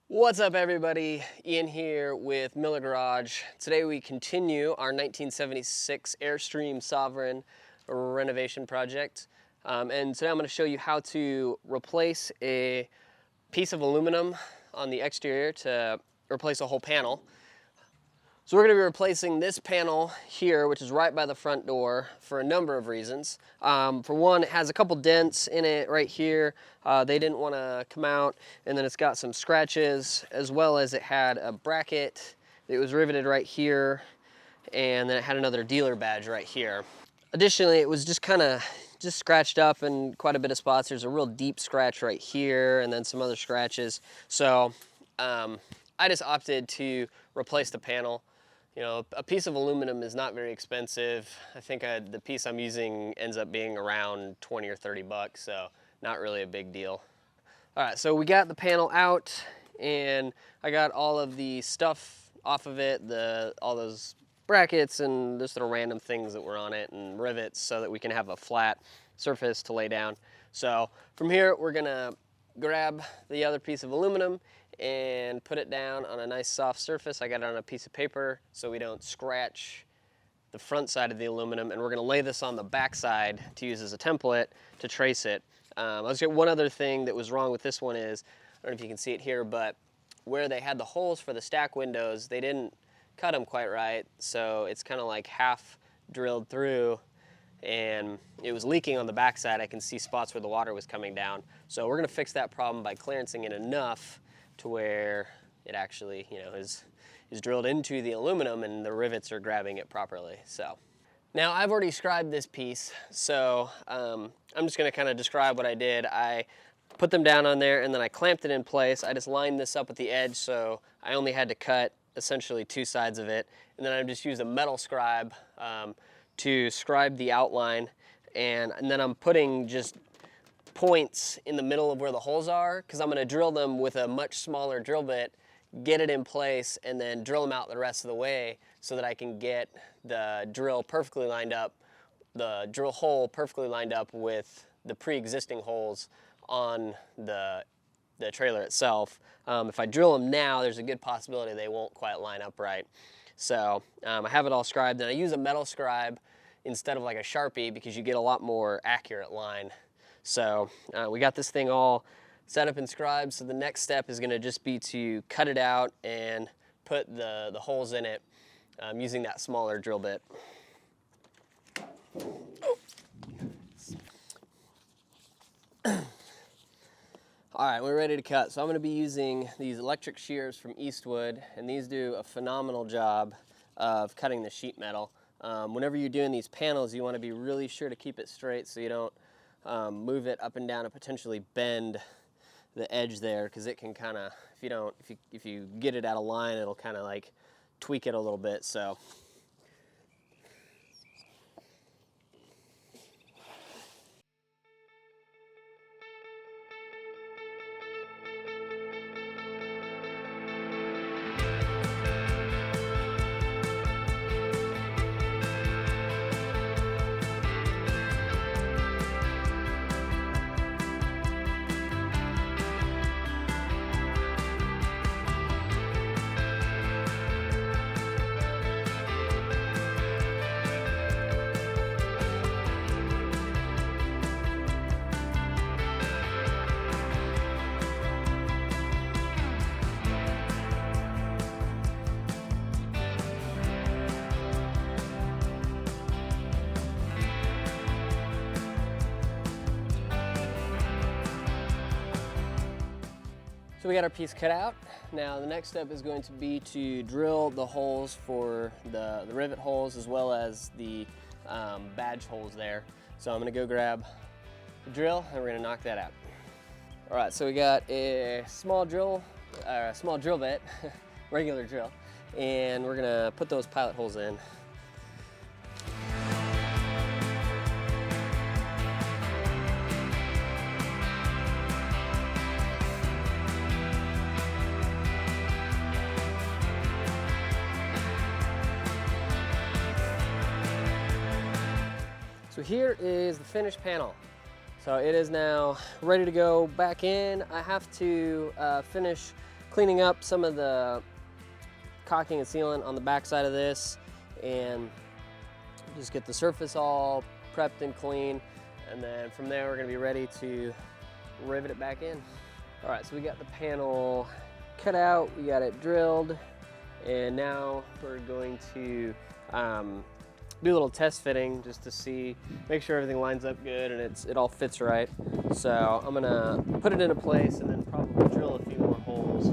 What's up everybody, Ian here with Miller Garage. Today we continue our 1976 Airstream Sovereign renovation project. And today I'm going to show you how to replace a piece of aluminum on the exterior to replace a whole panel. So we're going to be replacing this panel here, which is right by the front door, for a number of reasons. For one, it has a couple dents in it right here. They didn't want to come out, and then it's got some scratches, as well as it had a bracket that was riveted right here, and then it had another dealer badge right here. Additionally, it was just kind of scratched up in quite a bit of spots. There's a real deep scratch right here, and then some other scratches. So I just opted to replace the panel. You know, a piece of aluminum is not very expensive. I think the piece I'm using ends up being around 20 or 30 bucks, so not really a big deal. All right, so we got the panel out, and I got all of the stuff off of it, all those brackets and just little random things that were on it, and rivets, so that we can have a flat surface to lay down. So from here, we're gonna grab the other piece of aluminum and put it down on a nice soft surface. I got it on a piece of paper so we don't scratch the front side of the aluminum, and we're going to lay this on the back side to use as a template to trace it. Let's get one other thing that was wrong with this one is, I don't know if you can see it here, but where they had the holes for the stack windows, they didn't cut them quite right, so it's kind of like half drilled through, and it was leaking on the back side. I can see spots where the water was coming down. So we're going to fix that problem by clearancing it enough to where it actually, you know, is drilled into the aluminum and the rivets are grabbing it properly. So now I've already scribed this piece, so I'm just going to kind of describe what I did. I put them down on there and then I clamped it in place. I just lined this up at the edge, so I only had to cut essentially two sides of it, and then I just used a metal scribe to scribe the outline, and then I'm putting just points in the middle of where the holes are, because I'm going to drill them with a much smaller drill bit, get it in place, and then drill them out the rest of the way so that I can get the drill perfectly lined up, the drill hole perfectly lined up with the pre-existing holes on the trailer itself. If I drill them now, there's a good possibility they won't quite line up right. So I have it all scribed, and I use a metal scribe instead of like a Sharpie because you get a lot more accurate line. So we got this thing all set up and scribed, so the next step is going to just be to cut it out and put the holes in it using that smaller drill bit. All right, we're ready to cut. So I'm going to be using these electric shears from Eastwood, and these do a phenomenal job of cutting the sheet metal. Whenever you're doing these panels, you want to be really sure to keep it straight so you don't move it up and down and potentially bend the edge there, because it can kind of, if you get it out of line, it'll kind of like tweak it a little bit. So So we got our piece cut out. Now the next step is going to be to drill the holes for the rivet holes, as well as the badge holes there. So I'm gonna go grab the drill and we're gonna knock that out. All right, so we got a small drill bit, regular drill, and we're gonna put those pilot holes in. So here is the finished panel. So it is now ready to go back in. I have to finish cleaning up some of the caulking and sealant on the back side of this, and just get the surface all prepped and clean. And then from there, we're gonna be ready to rivet it back in. All right, so we got the panel cut out, we got it drilled, and now we're going to do a little test fitting just to see, make sure everything lines up good and it all fits right. So I'm gonna put it into place and then probably drill a few more holes.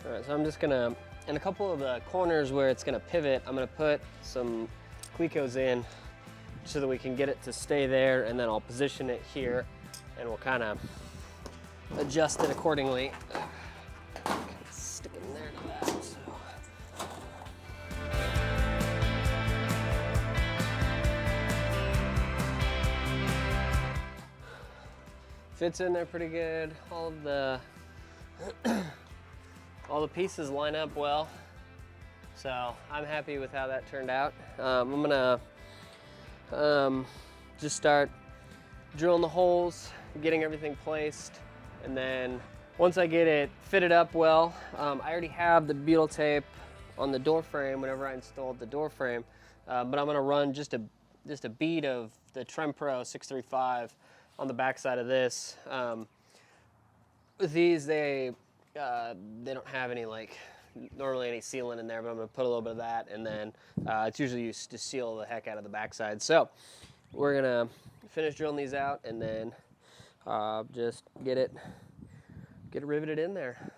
All right, so I'm just gonna, in a couple of the corners where it's gonna pivot, I'm gonna put some Clecos in so that we can get it to stay there, and then I'll position it here and we'll kind of adjust it accordingly. Stick it in there to that. So. Fits in there pretty good. All of the all the pieces line up well, so I'm happy with how that turned out. I'm gonna just start drilling the holes, getting everything placed, and then once I get it fitted up well, I already have the butyl tape on the door frame whenever I installed the door frame, but I'm gonna run just a bead of the Trempro 635 on the back side of this. With these, they don't have any normally any sealant in there, but I'm gonna put a little bit of that, and then it's usually used to seal the heck out of the backside. So we're gonna finish drilling these out and then just get it riveted in there.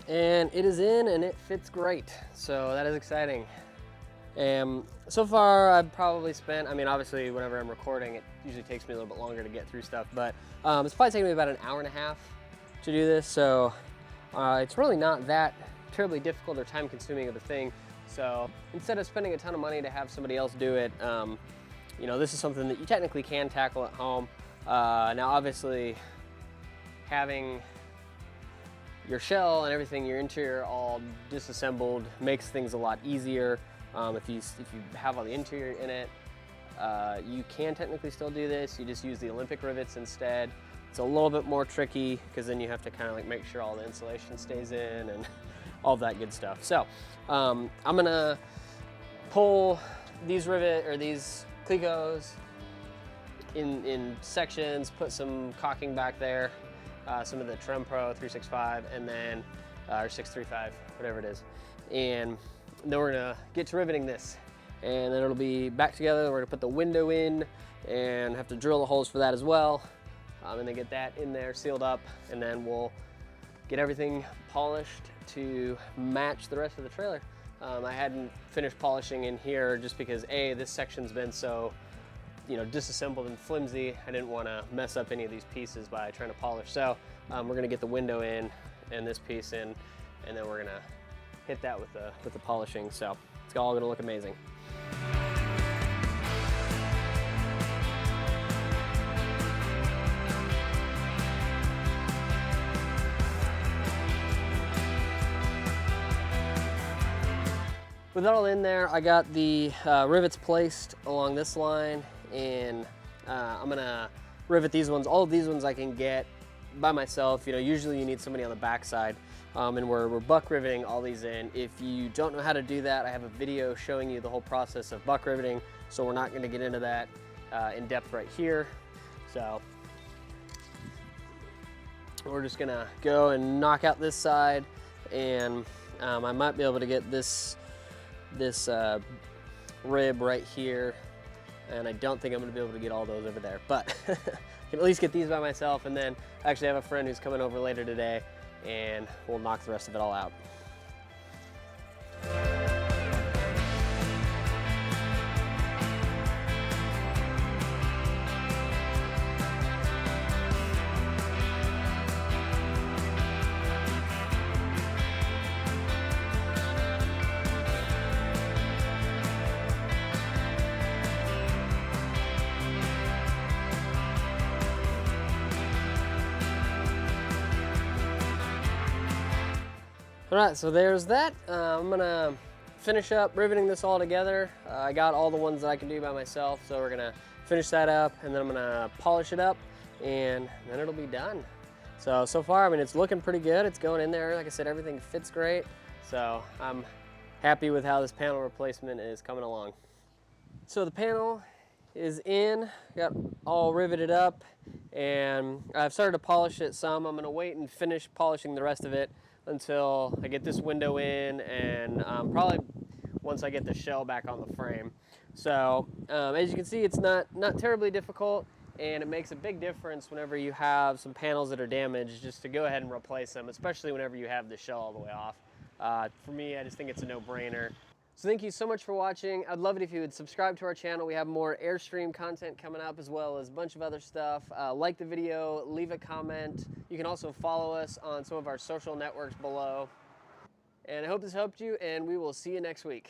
And it is in and it fits great, so that is exciting. So far I've probably spent, I mean obviously whenever I'm recording it usually takes me a little bit longer to get through stuff, but it's probably taken me about an hour and a half to do this, so it's really not that terribly difficult or time consuming of a thing. So instead of spending a ton of money to have somebody else do it, you know, this is something that you technically can tackle at home. Now obviously having your shell and everything, your interior all disassembled makes things a lot easier. If you have all the interior in it, you can technically still do this. You just use the Olympic rivets instead. It's a little bit more tricky because then you have to kind of like make sure all the insulation stays in and all that good stuff. So I'm gonna pull these these Clecos in sections, put some caulking back there, some of the Trempro 365, and then or 635, whatever it is, and And then we're gonna get to riveting this. And then it'll be back together. We're gonna put the window in and have to drill the holes for that as well. And then get that in there sealed up, and then we'll get everything polished to match the rest of the trailer. I hadn't finished polishing in here just because this section's been so, disassembled and flimsy. I didn't want to mess up any of these pieces by trying to polish. So we're gonna get the window in and this piece in, and then we're gonna hit that with the polishing. So it's all gonna look amazing. With it all in there, I got the rivets placed along this line, and I'm gonna rivet these ones. All of these ones I can get by myself. Usually you need somebody on the back side, and we're buck riveting all these in. If you don't know how to do that, I have a video showing you the whole process of buck riveting, so we're not gonna get into that in depth right here. So we're just gonna go and knock out this side, and I might be able to get this rib right here, and I don't think I'm gonna be able to get all those over there, but I can at least get these by myself, and then I actually have a friend who's coming over later today, and we'll knock the rest of it all out. All right, so there's that. I'm gonna finish up riveting this all together. I got all the ones that I can do by myself, so we're gonna finish that up, and then I'm gonna polish it up, and then it'll be done. So far, I mean, it's looking pretty good. It's going in there. Like I said, everything fits great. So I'm happy with how this panel replacement is coming along. So the panel is in, got all riveted up, and I've started to polish it some. I'm gonna wait and finish polishing the rest of it until I get this window in, and probably once I get the shell back on the frame. So as you can see, it's not terribly difficult, and it makes a big difference whenever you have some panels that are damaged, just to go ahead and replace them, especially whenever you have the shell all the way off. For me, I just think it's a no-brainer. So thank you so much for watching. I'd love it if you would subscribe to our channel. We have more Airstream content coming up, as well as a bunch of other stuff. Like the video, leave a comment. You can also follow us on some of our social networks below. And I hope this helped you, and we will see you next week.